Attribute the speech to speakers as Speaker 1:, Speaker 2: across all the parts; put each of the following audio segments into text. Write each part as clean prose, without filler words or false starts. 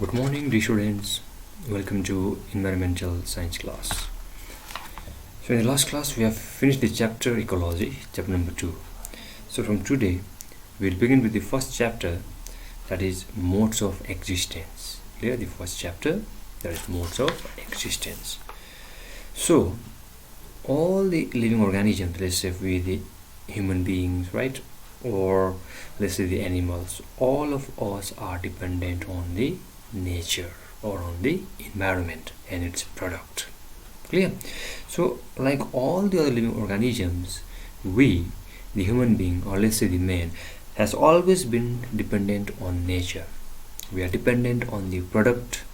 Speaker 1: Good morning, dear students. Welcome to environmental science class. So, in the last class, we have finished the chapter ecology, chapter number 2. So, from today, we'll begin with the first chapter, that is modes of existence. Clear? The first chapter, that is modes of existence. So, all the living organisms, let's say we the human beings, right, or let's say the animals, all of us are dependent on the nature or on the environment and its product. Clear? So like all the other living organisms, we, the human being, or let's say the man, has always been dependent on nature. We are dependent on the product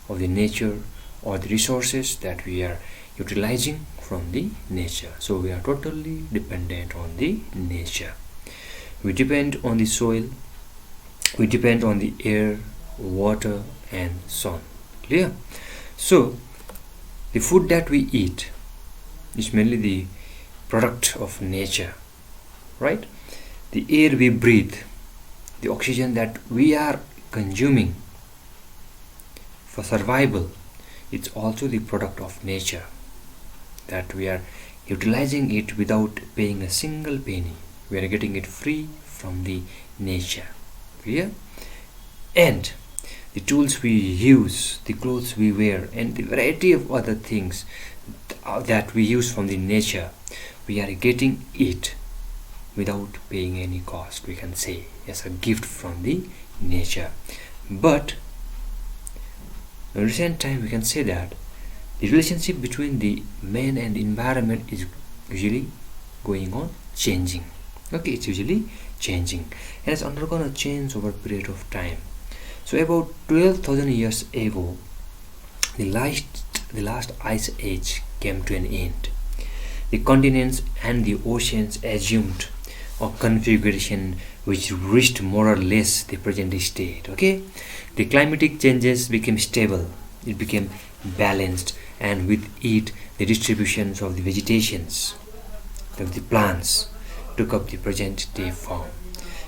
Speaker 1: of the nature or the resources that we are utilizing from the nature. So we are totally dependent on the nature. We depend on the soil, we depend on the air, water and sun. Clear? So the food that we eat is mainly the product of nature, right? The air we breathe, the oxygen that we are consuming for survival, it's also the product of nature, that we are utilizing it without paying a single penny. We are getting it free from the nature. Clear? And the tools we use, the clothes we wear, and the variety of other things that we use from the nature, we are getting it without paying any cost, we can say, as a gift from the nature. But in recent time, we can say that the relationship between the man and the environment is usually going on changing. Okay, it's usually changing and has undergone a change over a period of time. So about 12,000 years ago, the last ice age came to an end. The continents and the oceans assumed a configuration which reached more or less the present state. Okay, the climatic changes became stable, it became balanced, and with it the distributions of the vegetations of the plants took up the present day form.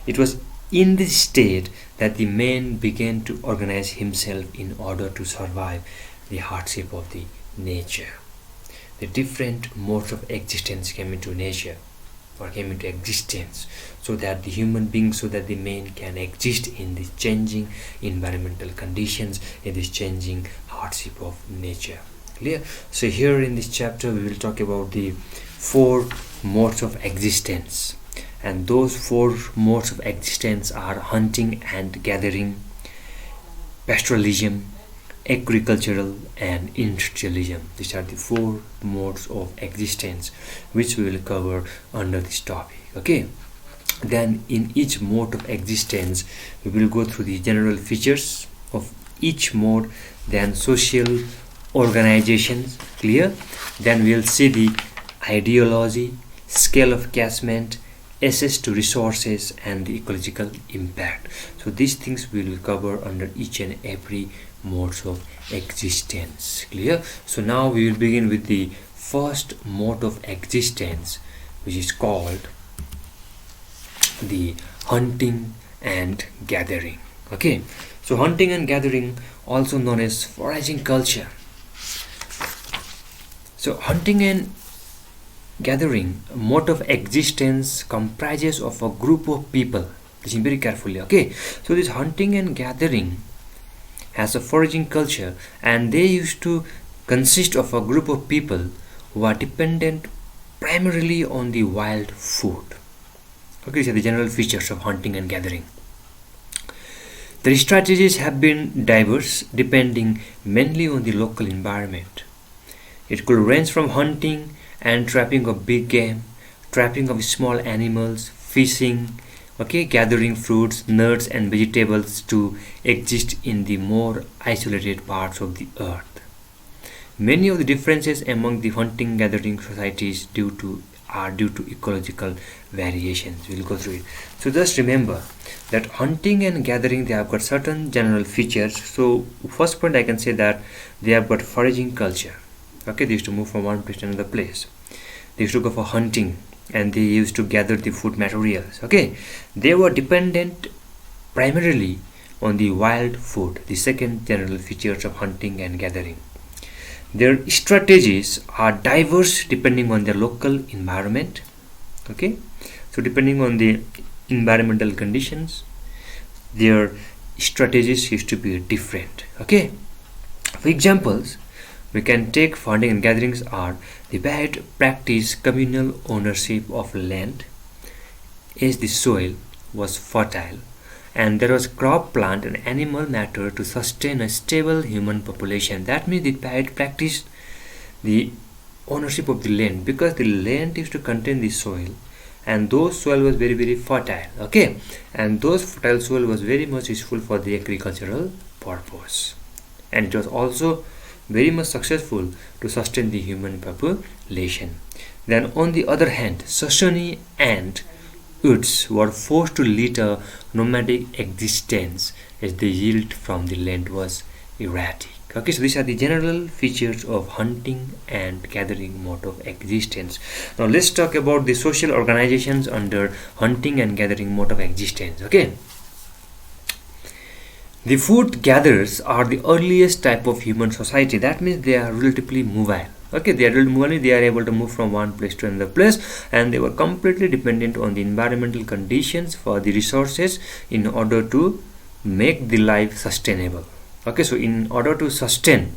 Speaker 1: It was in this state that the man began to organize himself in order to survive the hardship of the nature. The different modes of existence came into nature or came into existence so that the human being, so that the man can exist in these changing environmental conditions, in this changing hardship of nature. Clear? So here in this chapter we will talk about the 4 modes of existence. And those 4 modes of existence are hunting and gathering, pastoralism, agricultural and industrialism. These are the 4 modes of existence which we will cover under this topic. Okay, then in each mode of existence we will go through the general features of each mode, then social organizations. Clear? Then we will see the ideology, scale of catchment, access to resources and the ecological impact. So these things we will cover under each and every modes of existence. Clear? So now we will begin with the first mode of existence, which is called the hunting and gathering. Okay, so hunting and gathering, also known as foraging culture. So hunting and gathering mode of existence comprises of a group of people. Listen very carefully. Okay, so this hunting and gathering has a foraging culture, and they used to consist of a group of people who are dependent primarily on the wild food. Okay, these are the general features of hunting and gathering. The strategies have been diverse depending mainly on the local environment. It could range from hunting and trapping of big game, trapping of small animals, fishing, okay, gathering fruits, nuts and vegetables to exist in the more isolated parts of the earth. Many of the differences among the hunting gathering societies are due to ecological variations. We'll go through it. So just remember that hunting and gathering, they have got certain general features. So first point I can say that they have got foraging culture. Okay, they used to move from one place to another place. They used to go for hunting and they used to gather the food materials. Okay, they were dependent primarily on the wild food, the second general features of hunting and gathering. Their strategies are diverse depending on their local environment. Okay, so depending on the environmental conditions, their strategies used to be different. Okay, for examples, we can take for hunting and gatherings are the Bahid practice communal ownership of land as the soil was fertile and there was crop, plant and animal matter to sustain a stable human population. That means the Bahid practiced the ownership of the land because the land used to contain the soil and those soil was very fertile. Okay, and those fertile soil was very much useful for the agricultural purpose, and it was also very much successful to sustain the human population. Then on the other hand, Sasani and Utes were forced to lead a nomadic existence as the yield from the land was erratic. Okay, so these are the general features of hunting and gathering mode of existence. Now let's talk about the social organizations under hunting and gathering mode of existence. Okay, the food gatherers are the earliest type of human society. That means they are relatively mobile. Okay, they are relatively mobile. They are able to move from one place to another place, and they were completely dependent on the environmental conditions for the resources in order to make the life sustainable. Okay, so in order to sustain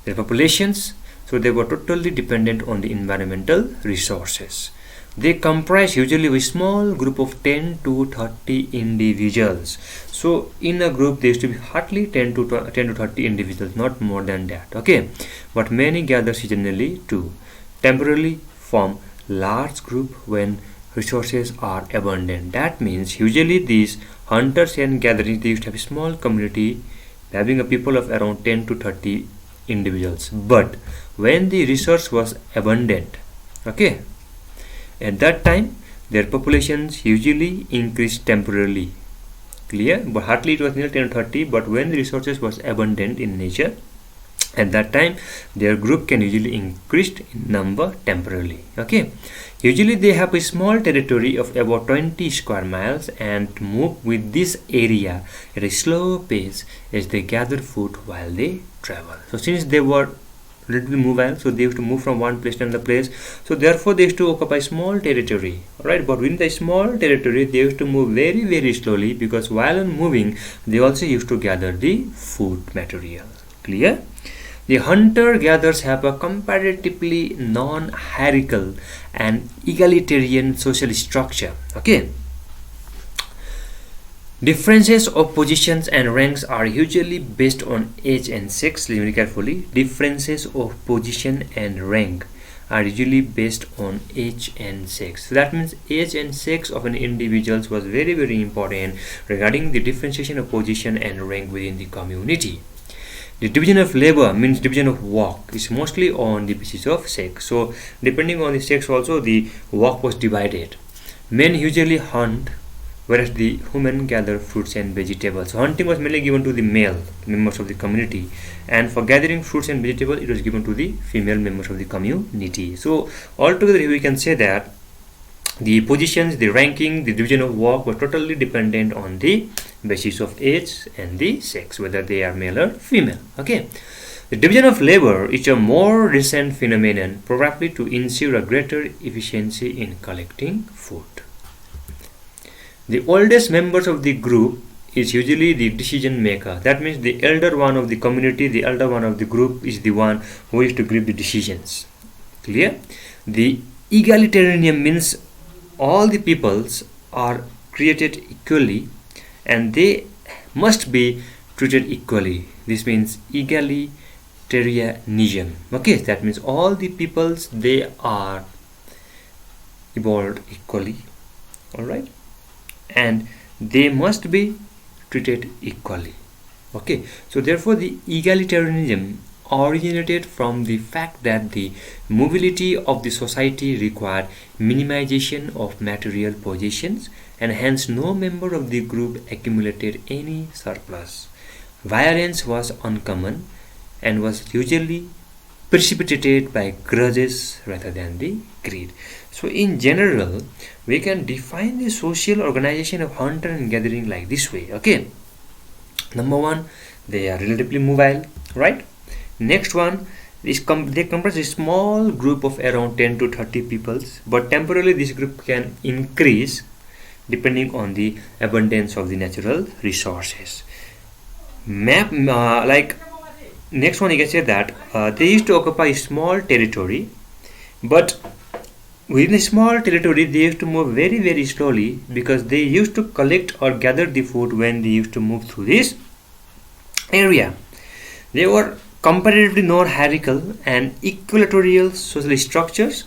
Speaker 1: their populations, so they were totally dependent on the environmental resources. They comprise usually a small group of 10 to 30 individuals. So in a group there used to be hardly 10 to 30 individuals, not more than that. Okay, but many gather seasonally to temporarily form large group when resources are abundant. That means usually these hunters and gatherers, they used to have a small community having a people of around 10 to 30 individuals, but when the resource was abundant, okay, at that time their populations usually increased temporarily. Clear? But hardly it was near 10 to 30, but when the resources was abundant in nature, at that time their group can usually increase in number temporarily. Okay, usually they have a small territory of about 20 square miles and move with this area at a slow pace as they gather food while they travel. So since they were relatively mobile, so they used to move from one place to another place, so therefore they used to occupy small territory. Alright, but within the small territory they used to move very slowly, because while on moving they also used to gather the food material. Clear? The hunter-gatherers have a comparatively non-hierarchical and egalitarian social structure. Okay. Differences of positions and ranks are usually based on age and sex. Listen carefully. Differences of position and rank are usually based on age and sex. So that means age and sex of an individual was very important regarding the differentiation of position and rank within the community. The division of labor means division of work is mostly on the basis of sex. So depending on the sex also the work was divided. Men usually hunt, whereas the women gather fruits and vegetables. So hunting was mainly given to the male members of the community, and for gathering fruits and vegetables it was given to the female members of the community. So altogether we can say that the positions, the ranking, the division of work were totally dependent on the basis of age and the sex, whether they are male or female. Okay, the division of labor is a more recent phenomenon, probably to ensure a greater efficiency in collecting food. The oldest members of the group is usually the decision maker. That means the elder one of the community, the elder one of the group is the one who is to give the decisions. Clear? The egalitarianism means all the peoples are created equally and they must be treated equally. This means egalitarianism. Okay, that means all the peoples, they are evolved equally. Alright, and they must be treated equally. Okay, so therefore the egalitarianism originated from the fact that the mobility of the society required minimization of material possessions, and hence no member of the group accumulated any surplus. Violence was uncommon and was usually precipitated by grudges rather than the greed. So in general we can define the social organization of hunter and gathering like this way. Okay, Number one, they are relatively mobile, right? Next one is they comprise a small group of around 10 to 30 people, but temporarily this group can increase depending on the abundance of the natural resources. Like next one, you can say that they used to occupy a small territory, but within a small territory they used to move very very slowly, because they used to collect or gather the food when they used to move through this area. They were comparatively non-hierarchical and equatorial social structures.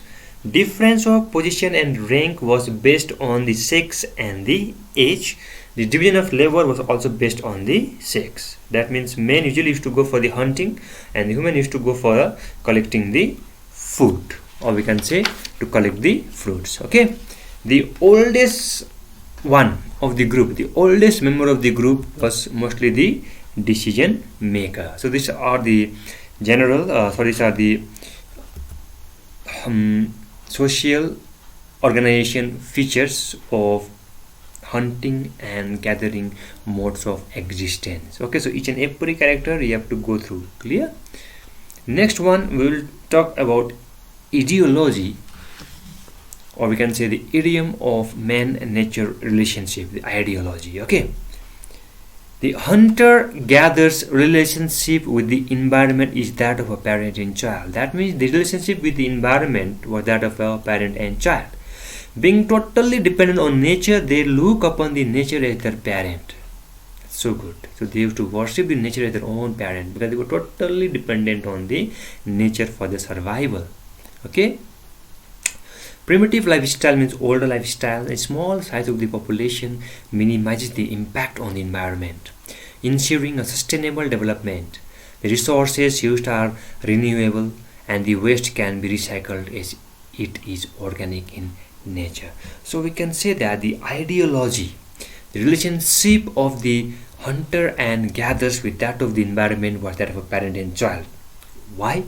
Speaker 1: Difference of position and rank was based on the sex and the age. The division of labor was also based on the sex. That means men usually used to go for the hunting and the women used to go for collecting the food, or we can say to collect the fruits. Okay, the oldest one of the group, the oldest member of the group was mostly the decision maker. So these are the general these are the social organization features of hunting and gathering modes of existence. Okay, so each and every character you have to go through. Clear? Next one, we will talk about ideology, or we can say the idiom of man and nature relationship, the ideology. Okay, the hunter-gatherer's relationship with the environment is that of a parent and child. That means the relationship with the environment was that of a parent and child. Being totally dependent on nature, they look upon the nature as their parent. So good. So they have to worship the nature as their own parent, because they were totally dependent on the nature for their survival. Okay. Primitive lifestyle means older lifestyle. A small size of the population minimizes the impact on the environment, ensuring a sustainable development. The resources used are renewable and the waste can be recycled as it is organic in nature. So we can say that the ideology, the relationship of the hunter and gatherers with that of the environment was that of a parent and child. Why?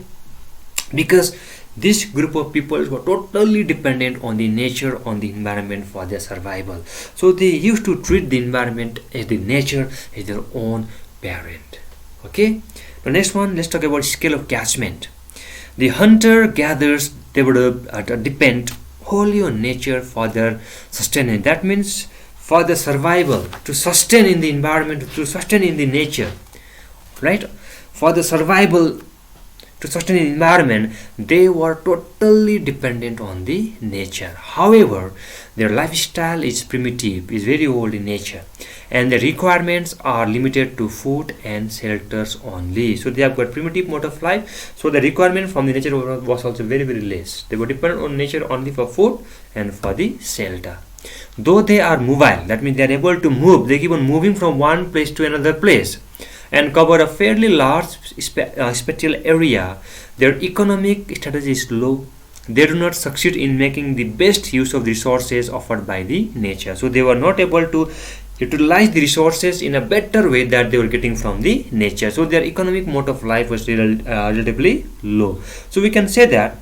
Speaker 1: Because this group of people were totally dependent on the nature, on the environment for their survival. So they used to treat the environment as the nature as their own parent. Okay. The next one, let's talk about scale of catchment. The hunter-gatherers, they would depend wholly on nature for their sustenance. That means for the survival, to sustain in the environment, to sustain in the nature, right? For the survival, to sustain the environment, they were totally dependent on the nature. However, their lifestyle is primitive, is very old in nature, and the requirements are limited to food and shelters only. So they have got primitive mode of life, so the requirement from the nature was also very very less. They were dependent on nature only for food and for the shelter. Though they are mobile, that means they are able to move, they keep on moving from one place to another place and cover a fairly large spatial area, their economic strategy is low. They do not succeed in making the best use of the resources offered by the nature. So they were not able to utilize the resources in a better way that they were getting from the nature. So their economic mode of life was relatively low. So we can say that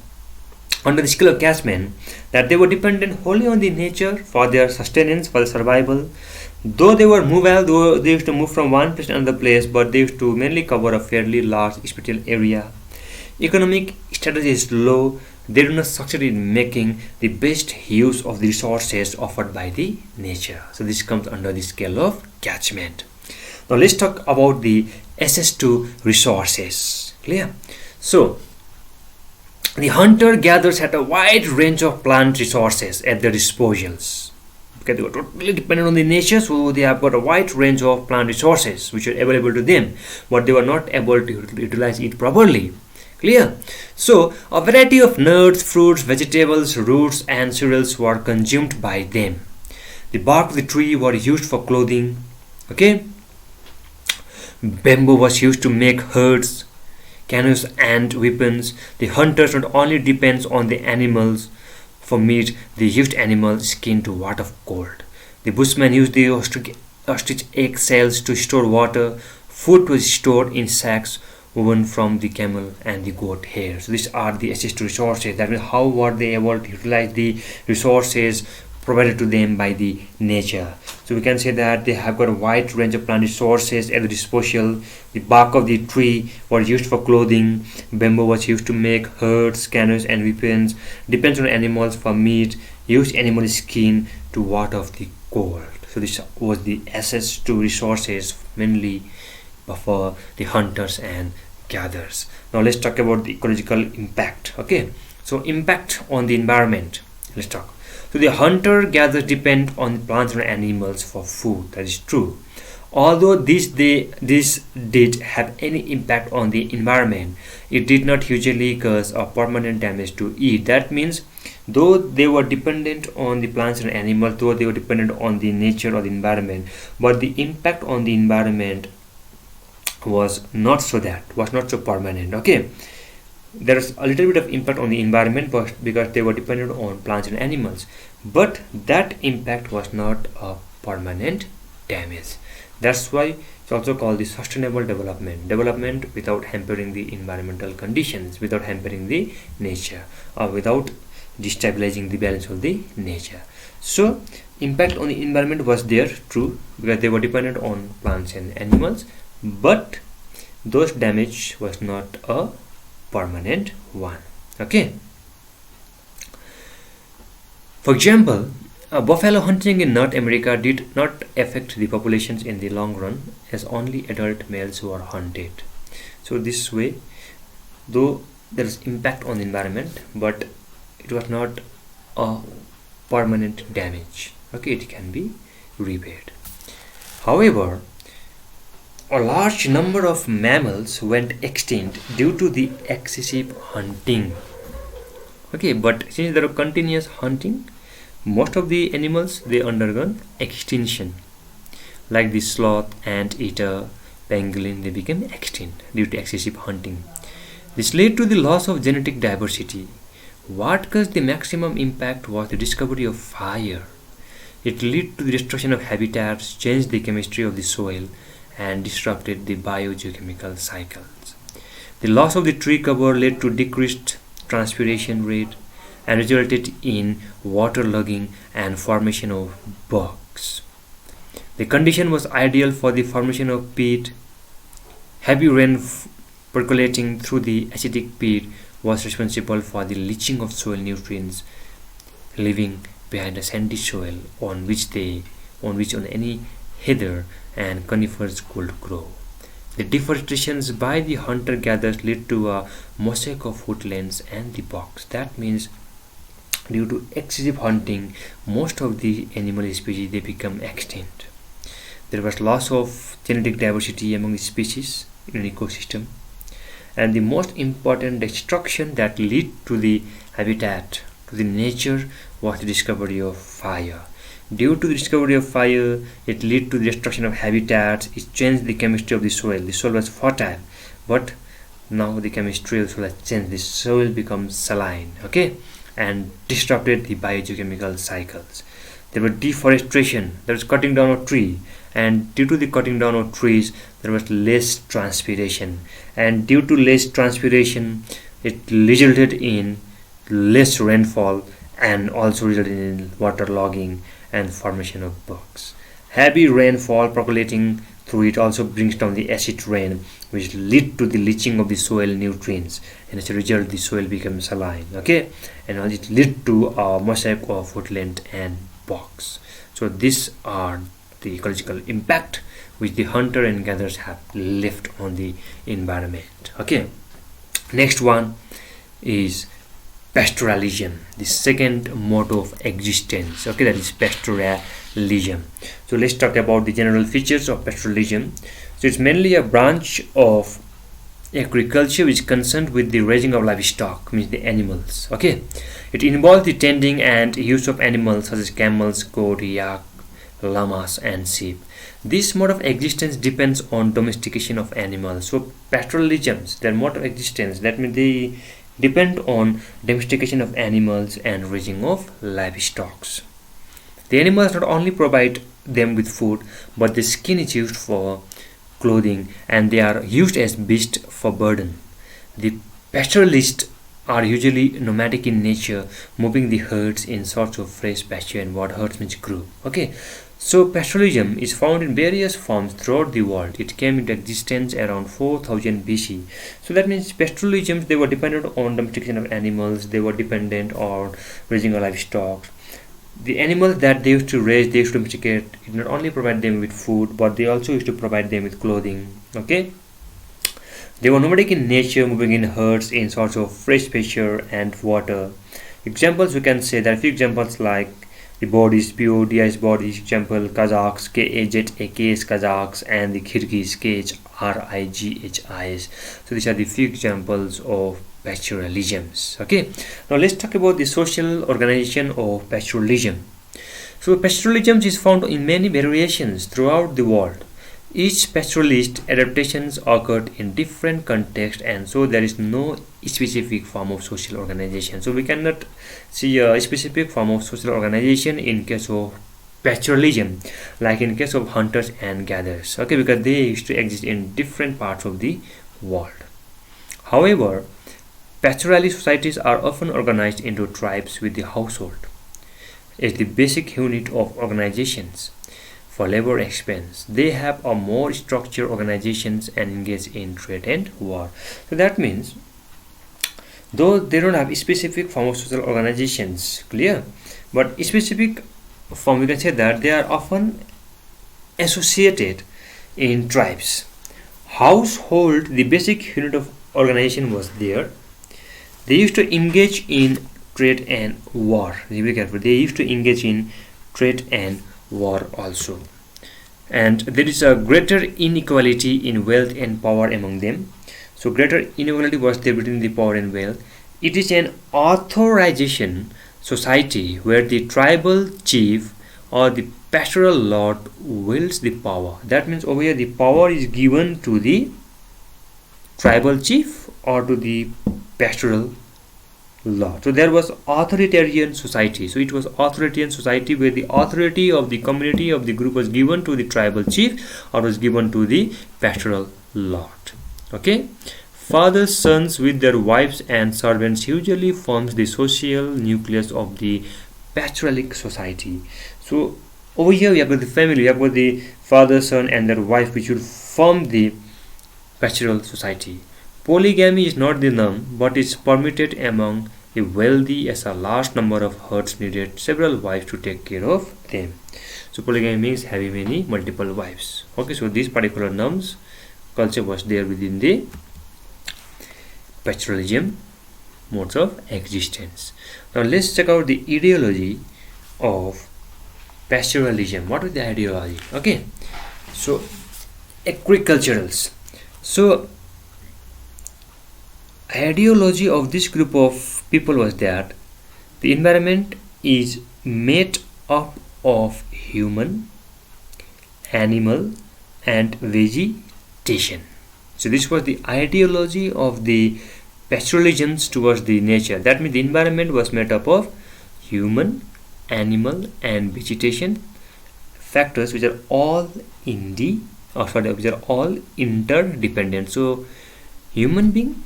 Speaker 1: under the scale of catchment, that they were dependent wholly on the nature for their sustenance, for the survival. Though they were mobile, though they used to move from one place to another place, but they used to mainly cover a fairly large spatial area. Economic strategy is low. They do not succeed in making the best use of the resources offered by the nature. So this comes under the scale of catchment. Now let's talk about the access to resources. Clear? So the hunter-gatherers had a wide range of plant resources at their disposals. Okay, they were totally dependent on the nature, so they have got a wide range of plant resources which are available to them, but they were not able to utilize it properly. Clear? So a variety of nuts, fruits, vegetables, roots and cereals were consumed by them. The bark of the tree were used for clothing. Okay, bamboo was used to make huts, canoes and weapons. The hunters not only depends on the animals for meat, they used animal skin to ward off cold. The bushmen used the ostrich egg cells to store water. Food was stored in sacks woven from the camel and the goat hair. So these are the access to resources. That means how were they able to utilize the resources provided to them by the nature. So we can say that they have got a wide range of plant resources at their disposal. The bark of the tree was used for clothing, bamboo was used to make huts, canoes and weapons, depends on animals for meat, used animal skin to ward off the cold. So this was the access to resources mainly for the hunters and gatherers. Now let's talk about the ecological impact. Okay, so impact on the environment. Let's talk. So the hunter-gatherers depend on plants and animals for food. That is true. Although this did have any impact on the environment, it did not usually cause a permanent damage to it. That means, though they were dependent on the plants and animals, though they were dependent on the nature or the environment, but the impact on the environment was not so permanent. Okay, there's a little bit of impact on the environment, but because they were dependent on plants and animals, but that impact was not a permanent damage. That's why it's also called the sustainable development without hampering the environmental conditions, without hampering the nature, or without destabilizing the balance of the nature. So impact on the environment was there, true, because they were dependent on plants and animals, but those damage was not a permanent one. Okay, for example, buffalo hunting in North America did not affect the populations in the long run, as only adult males were hunted. So this way, though there is impact on the environment, but it was not a permanent damage. Okay, it can be repaired. However, a large number of mammals went extinct due to the excessive hunting. Okay, but since there are continuous hunting, most of the animals, they undergone extinction. Like the sloth, anteater, pangolin, they became extinct due to excessive hunting. This led to the loss of genetic diversity. What caused the maximum impact was the discovery of fire. It led to the destruction of habitats, changed the chemistry of the soil, and disrupted the biogeochemical cycles. The loss of the tree cover led to decreased transpiration rate and resulted in waterlogging and formation of bogs. The condition was ideal for the formation of peat. Heavy rain percolating through the acidic peat was responsible for the leaching of soil nutrients, leaving behind a sandy soil on which any heather and conifers could grow. The deforestations by the hunter-gatherers led to a mosaic of woodlands and the bogs. That means, due to excessive hunting, most of the animal species, they become extinct. There was loss of genetic diversity among the species in an ecosystem, and the most important destruction that led to the habitat, to the nature, was the discovery of fire. Due to the discovery of fire, it led to the destruction of habitats. It changed the chemistry of the soil. The soil was fertile, but now the chemistry of the soil has changed. The soil becomes saline, okay, and disrupted the biogeochemical cycles. There was deforestation. There was cutting down of tree, and due to the cutting down of trees, there was less transpiration, and due to less transpiration, it resulted in less rainfall and also resulted in waterlogging and formation of bogs. Heavy rainfall percolating through it also brings down the acid rain, which lead to the leaching of the soil nutrients, and as a result the soil becomes saline, okay, and it lead to a mosaic of woodland and bogs. So these are the ecological impact which the hunter and gatherers have left on the environment. Okay, next one is pastoralism, the second mode of existence. Okay, that is pastoralism. So let's talk about the general features of pastoralism. So it's mainly a branch of agriculture which is concerned with the raising of livestock, means the animals. Okay, it involves the tending and use of animals such as camels, goat, yak, llamas and sheep. This mode of existence depends on domestication of animals. So pastoralisms, their mode of existence, that means they depend on domestication of animals and raising of livestock. The animals not only provide them with food, but the skin is used for clothing and they are used as beasts for burden. The pastoralist are usually nomadic in nature, moving the herds in search of fresh pasture and what herds means group. Okay, so pastoralism is found in various forms throughout the world. It came into existence around 4000 BC. So that means pastoralism, they were dependent on domestication of animals, they were dependent on raising of livestock. The animals that they used to raise, they used to domesticate, it not only provide them with food, but they also used to provide them with clothing. Okay, they were nomadic in nature, moving in herds in search of fresh pasture and water. Examples, we can say there are few examples like the Bodis, Bodis, Bodis, example Kazakhs, Kazaks, Kazakhs, and the Kyrgyz, Krighis. So these are the few examples of pastoralisms. Okay, now let's talk about the social organization of pastoralism. So pastoralism is found in many variations throughout the world. Each pastoralist adaptations occurred in different contexts, and so there is no specific form of social organization. So we cannot see a specific form of social organization in case of pastoralism, like in case of hunters and gatherers. Okay, because they used to exist in different parts of the world. However, pastoralist societies are often organized into tribes with the household as the basic unit of organizations. For labor expense, they have a more structured organizations and engage in trade and war. So that means, though they don't have a specific form of social organizations, clear, but specific form, we can say that they are often associated in tribes. Household, the basic unit of organization was there. They used to engage in trade and war. Be careful. They used to engage in trade and war also, and there is a greater inequality in wealth and power among them. So greater inequality was there between the power and wealth. It is an authorization society where the tribal chief or the pastoral lord wields the power. That means over here the power is given to the tribal chief or to the pastoral law. So there was authoritarian society. So it was authoritarian society where the authority of the community of the group was given to the tribal chief or was given to the pastoral lord. Okay, fathers, sons with their wives and servants usually forms the social nucleus of the pastoralic society. So over here we have got the family, we have got the father, son and their wife, which will form the pastoral society. Polygamy is not the norm, but is permitted among the wealthy, as a large number of herds needed several wives to take care of them. So polygamy means having many multiple wives. Okay, so these particular norms culture was there within the pastoralism modes of existence. Now let's check out the ideology of pastoralism. What is the ideology? Okay, so agriculturals. So ideology of this group of people was that the environment is made up of human, animal and vegetation. So this was the ideology of the pastoralisms towards the nature. That means the environment was made up of human, animal and vegetation factors which are all which are all interdependent. So human being,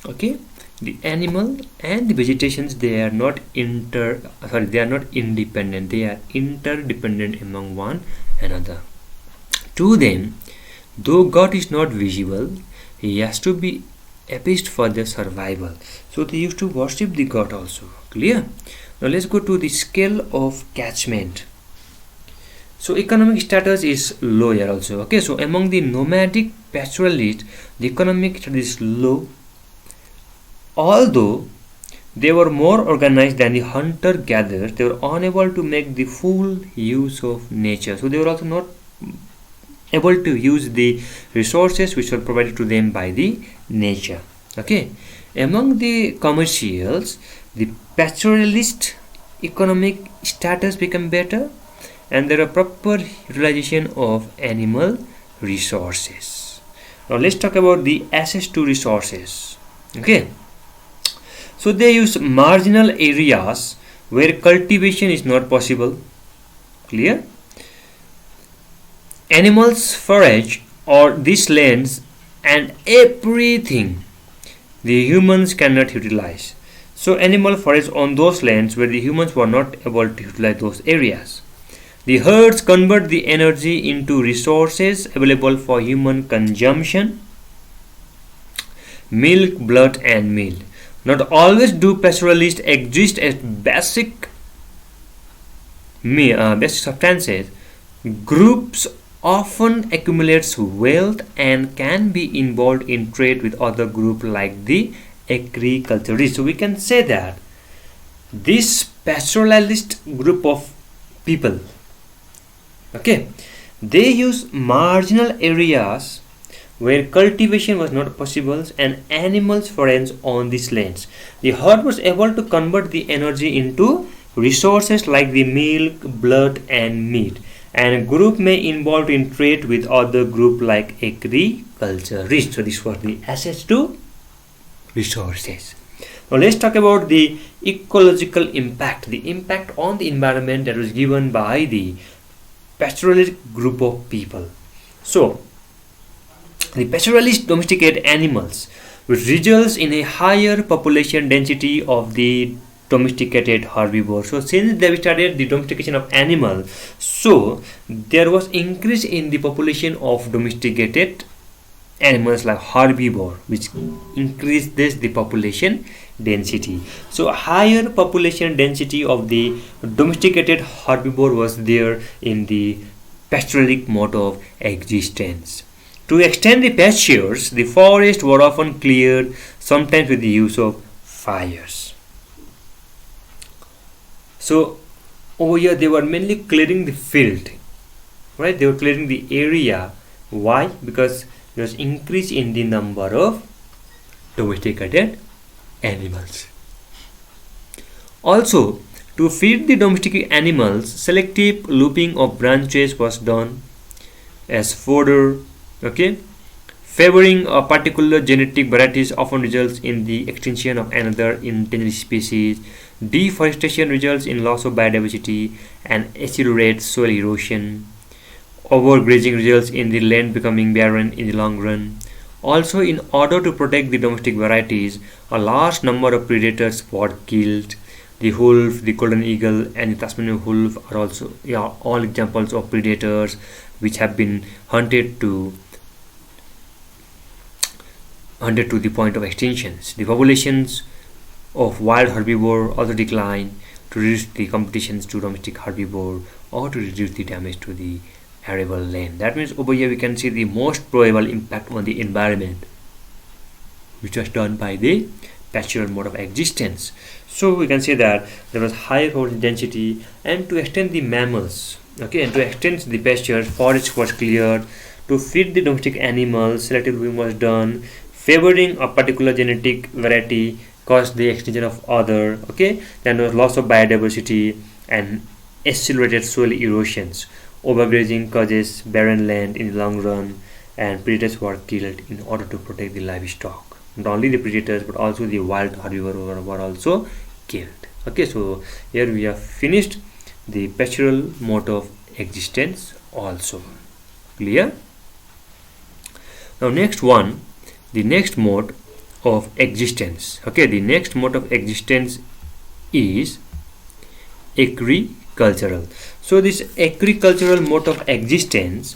Speaker 1: okay, the animal and the vegetations, they are not independent, they are interdependent among one another. To them, though God is not visible, he has to be appeased for their survival. So they used to worship the God also. Clear? Now let's go to the scale of catchment. So economic status is low here also. Okay, so among the nomadic pastoralists, the economic status is low. Although they were more organized than the hunter-gatherers, they were unable to make the full use of nature. So they were also not able to use the resources which were provided to them by the nature. Okay, among the commercials, the pastoralist economic status became better, and there are proper utilization of animal resources. Now let's talk about the access to resources. Okay, so they use marginal areas where cultivation is not possible. Clear? Animals forage on these lands and everything the humans cannot utilize. So animal forage on those lands where the humans were not able to utilize those areas. The herds convert the energy into resources available for human consumption: milk, blood, and meal. Not always do pastoralists exist as basic substances. Groups often accumulates wealth and can be involved in trade with other groups like the agriculturists. So we can say that this pastoralist group of people, okay, they use marginal areas where cultivation was not possible and animals forage on these lands. The herd was able to convert the energy into resources like the milk, blood, and meat, and a group may involve in trade with other group like agriculturists. So this was the assets to resources. Now let's talk about the ecological impact, the impact on the environment that was given by the pastoralist group of people. So the pastoralists domesticate animals, which results in a higher population density of the domesticated herbivores. So since they started the domestication of animals, so there was increase in the population of domesticated animals like herbivore, which increases the population density. So a higher population density of the domesticated herbivore was there in the pastoralistic mode of existence. To extend the pastures, the forests were often cleared, sometimes with the use of fires. So over here they were mainly clearing the field, right? They were clearing the area. Why? Because there was increase in the number of domesticated animals. Also, to feed the domestic animals, selective looping of branches was done as fodder. Okay, favoring a particular genetic varieties often results in the extinction of another endangered species. Deforestation results in loss of biodiversity and accelerates soil erosion. Overgrazing results in the land becoming barren in the long run. Also, in order to protect the domestic varieties, a large number of predators were killed. The wolf, the golden eagle, and the Tasmanian wolf are also all examples of predators which have been hunted to the point of extinctions. The populations of wild herbivore also decline to reduce the competitions to domestic herbivore or to reduce the damage to the arable land. That means over here we can see the most probable impact on the environment which was done by the pastoral mode of existence. So we can say that there was higher population density, and to extend the mammals, okay, and to extend the pasture, forest was cleared. To feed the domestic animals, selective looping was done. Favoring a particular genetic variety caused the extinction of other. Okay, then there was loss of biodiversity and accelerated soil erosions. Overgrazing causes barren land in the long run, and predators were killed in order to protect the livestock. Not only the predators but also the wild herbivores were also killed. Okay, so here we have finished the pastoral mode of existence also. Clear? Now next one, the next mode of existence. Okay, the next mode of existence is agricultural. So this agricultural mode of existence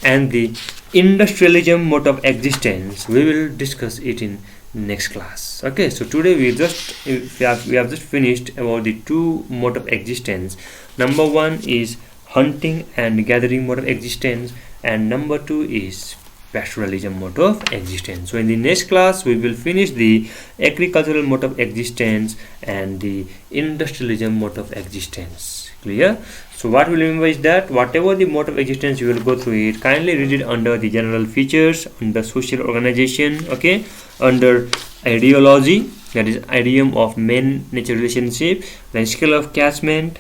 Speaker 1: and the industrialism mode of existence, we will discuss it in next class. Okay, so today we have just finished about the two mode of existence. Number one is hunting and gathering mode of existence, and number two is pastoralism mode of existence. So in the next class we will finish the agricultural mode of existence and the industrialism mode of existence. Clear? So what we remember is that whatever the mode of existence you will go through it, kindly read it under the general features, under social organization, okay, under ideology, that is idiom of man-nature relationship, then scale of catchment,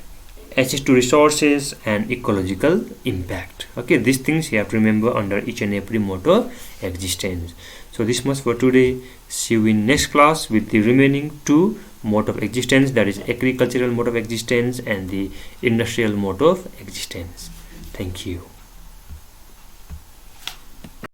Speaker 1: access to resources, and ecological impact. Okay, these things you have to remember under each and every mode of existence. So this much for today. See you in next class with the remaining two mode of existence, that is agricultural mode of existence and the industrial mode of existence. Thank you.